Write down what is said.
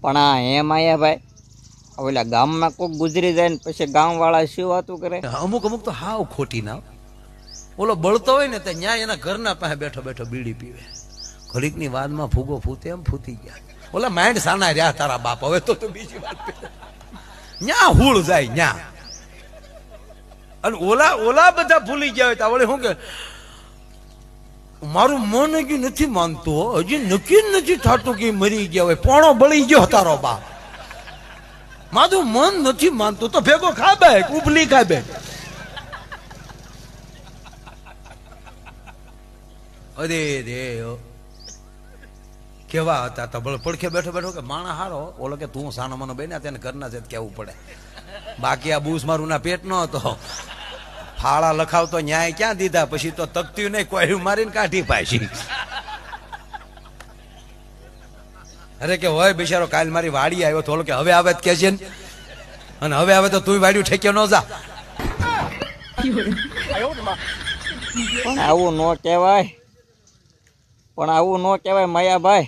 પણ આ એમ આયા ભાઈ ઓલા ગામમાં કોક ગુજરી જાય ને પછી ગામવાળા શું વાતું કરે. અમુક અમુક તો હાવ ખોટી ના. ઓલો બળતો હોય ને તો ન્યાય એના ઘરના પાસે બેઠો બેઠો બીડી પીવે. ઘડીકની વાદમાં ફૂગો ફૂતે એમ ફૂતી ગયા. ઓલા માઇન્ડ સાના રહ્યા તારા બાપ. હવે તો બીજી વાત ન્યા હુળ જાય ન્યા. અને ઓલા બધા ભૂલી ગયા હોય તો વળી શું કે મારું મન હજી નથી માનતો, હજી નક્કી નથી થતું કે મરી ગયા હોય. પોણો બળી ગયો તારો બાપ. મારું મન નથી માનતું તો ભેગો ખાબે ઉભલી ખાબે. અરે રે કેવા હતા તો પડખે બેઠો બેઠો કે માણા હારો. ઓલો કે તું સાનો મનો બેને તેને ઘરના છે કેવું પડે. બાકી આ બૂસ મારું ના પેટ નો હતો. ફાળા લખાવતો ન્યાય ક્યાં દીધા. પછી તો તકતી નહીં કોઈ મારીને કાઢી પાછી. અરે કે હોય બિચારો કાલ મારી વાડી આવ્યો તો કે હવે આવે કે છે અને હવે આવે તો તું વાડ્યું ઠેક્યો ન જા. પણ આવું ન કહેવાય, પણ આવું ન કહેવાય માયાભાઈ.